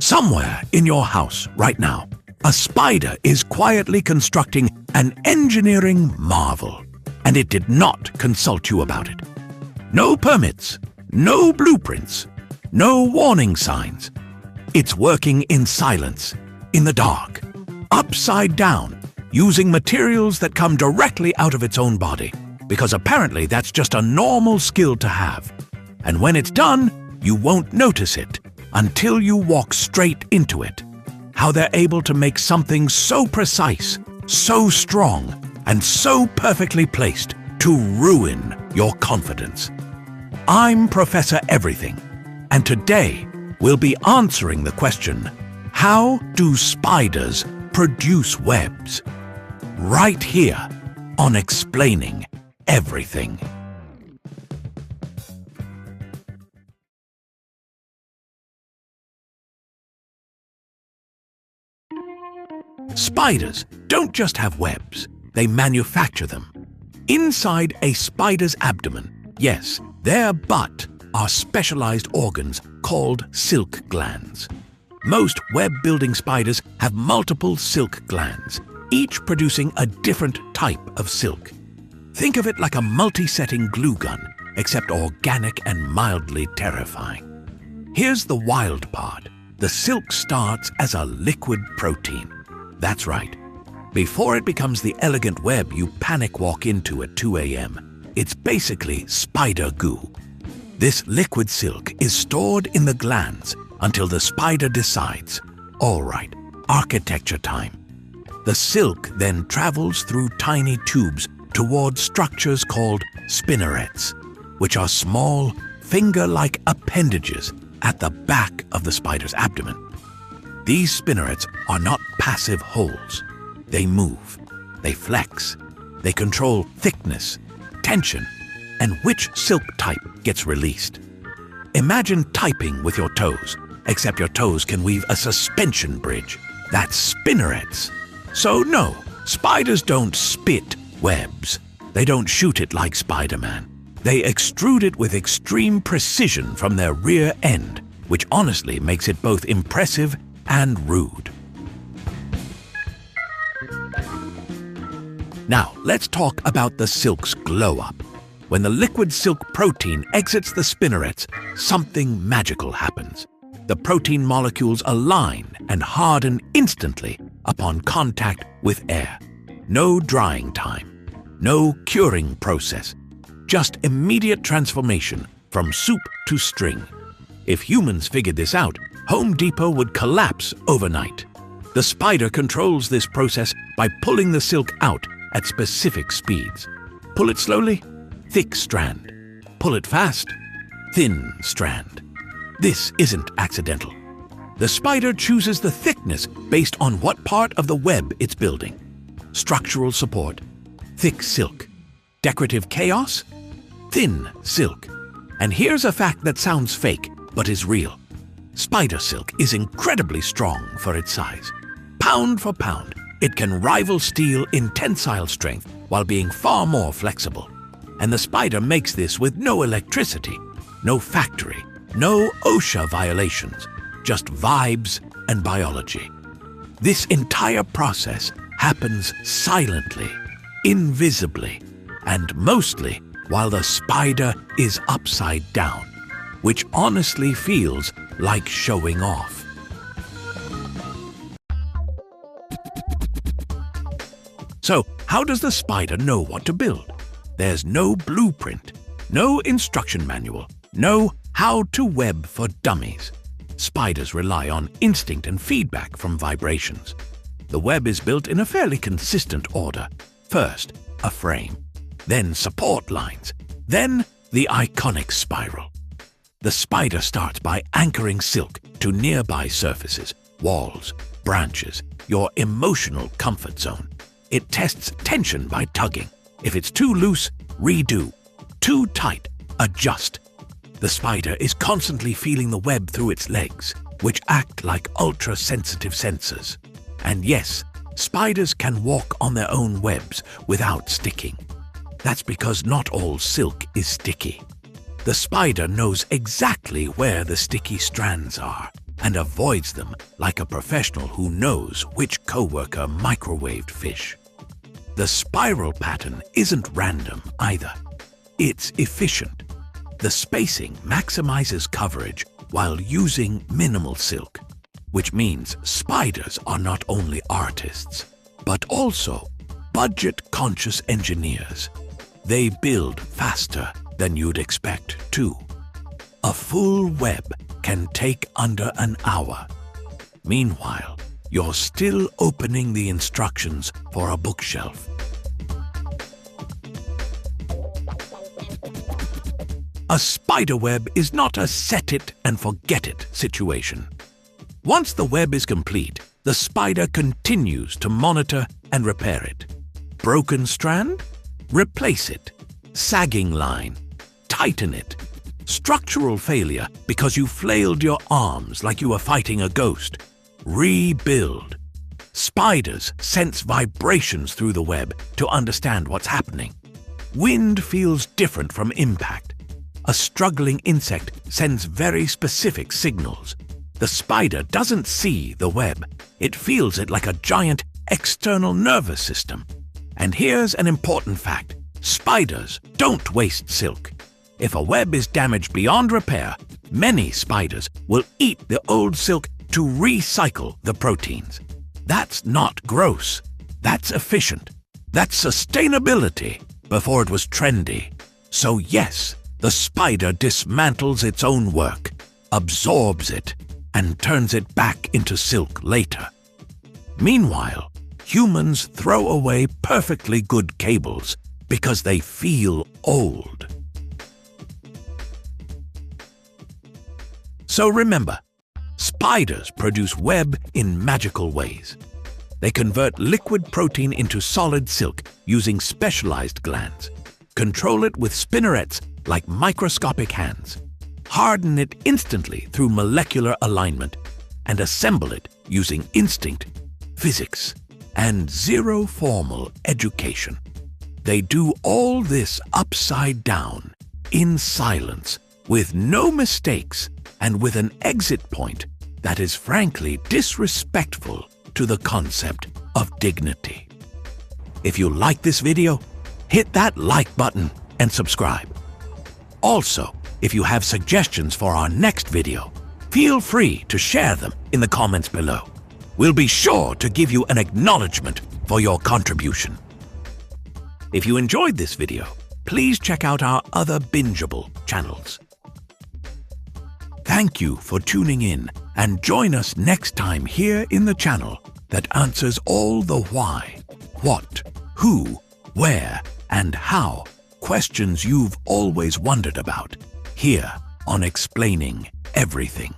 Somewhere in your house right now, a spider is quietly constructing an engineering marvel, and it did not consult you about it. No permits, no blueprints, no warning signs. It's working in silence, in the dark, upside down, using materials that come directly out of its own body, because apparently that's just a normal skill to have. And when it's done, you won't notice it until you walk straight into it. How they're able to make something so precise, so strong, and so perfectly placed to ruin your confidence. I'm Professor Everything, and today we'll be answering the question, how do spiders produce webs? Right here on Explaining Everything. Spiders don't just have webs, they manufacture them. Inside a spider's abdomen, yes, their butt, are specialized organs called silk glands. Most web-building spiders have multiple silk glands, each producing a different type of silk. Think of it like a multi-setting glue gun, except organic and mildly terrifying. Here's the wild part. The silk starts as a liquid protein. That's right. Before it becomes the elegant web you panic walk into at 2 a.m., it's basically spider goo. This liquid silk is stored in the glands until the spider decides, all right, architecture time. The silk then travels through tiny tubes toward structures called spinnerets, which are small, finger-like appendages at the back of the spider's abdomen. These spinnerets are not passive holes. They move, they flex, they control thickness, tension, and which silk type gets released. Imagine typing with your toes, except your toes can weave a suspension bridge. That's spinnerets. So no, spiders don't spit webs. They don't shoot it like Spider-Man. They extrude it with extreme precision from their rear end, which honestly makes it both impressive and rude. Now, let's talk about the silk's glow-up. When the liquid silk protein exits the spinnerets, something magical happens. The protein molecules align and harden instantly upon contact with air. No drying time, no curing process, just immediate transformation from soup to string. If humans figured this out, Home Depot would collapse overnight. The spider controls this process by pulling the silk out at specific speeds. Pull it slowly, thick strand. Pull it fast, thin strand. This isn't accidental. The spider chooses the thickness based on what part of the web it's building. Structural support, thick silk. Decorative chaos, thin silk. And here's a fact that sounds fake, but is real. Spider silk is incredibly strong for its size. Pound for pound, it can rival steel in tensile strength while being far more flexible. And the spider makes this with no electricity, no factory, no OSHA violations, just vibes and biology. This entire process happens silently, invisibly, and mostly while the spider is upside down, which honestly feels like showing off. So, how does the spider know what to build? There's no blueprint, no instruction manual, no how-to web for dummies. Spiders rely on instinct and feedback from vibrations. The web is built in a fairly consistent order. First, a frame, then support lines, then the iconic spiral. The spider starts by anchoring silk to nearby surfaces, walls, branches, your emotional comfort zone. It tests tension by tugging. If it's too loose, redo. Too tight, adjust. The spider is constantly feeling the web through its legs, which act like ultra-sensitive sensors. And yes, spiders can walk on their own webs without sticking. That's because not all silk is sticky. The spider knows exactly where the sticky strands are, and avoids them like a professional who knows which coworker microwaved fish. The spiral pattern isn't random either. It's efficient. The spacing maximizes coverage while using minimal silk, which means spiders are not only artists, but also budget-conscious engineers. They build faster than you'd expect, too. A full web can take under an hour. Meanwhile, you're still opening the instructions for a bookshelf. A spider web is not a set-it-and-forget-it situation. Once the web is complete, the spider continues to monitor and repair it. Broken strand? Replace it. Sagging line? Tighten it. Structural failure because you flailed your arms like you were fighting a ghost? Rebuild. Spiders sense vibrations through the web to understand what's happening. Wind feels different from impact. A struggling insect sends very specific signals. The spider doesn't see the web. It feels it like a giant external nervous system. And here's an important fact. Spiders don't waste silk. If a web is damaged beyond repair, many spiders will eat the old silk to recycle the proteins. That's not gross. That's efficient. That's sustainability before it was trendy. So yes, the spider dismantles its own work, absorbs it, and turns it back into silk later. Meanwhile, humans throw away perfectly good cables because they feel old. So remember, spiders produce web in magical ways. They convert liquid protein into solid silk using specialized glands, control it with spinnerets like microscopic hands, harden it instantly through molecular alignment, and assemble it using instinct, physics, and zero formal education. They do all this upside down, in silence, with no mistakes, and with an exit point that is frankly disrespectful to the concept of dignity. If you like this video, hit that like button and subscribe. Also, if you have suggestions for our next video, feel free to share them in the comments below. We'll be sure to give you an acknowledgement for your contribution. If you enjoyed this video, please check out our other bingeable channels. Thank you for tuning in, and join us next time here in the channel that answers all the why, what, who, where, and how questions you've always wondered about, here on Explaining Everything.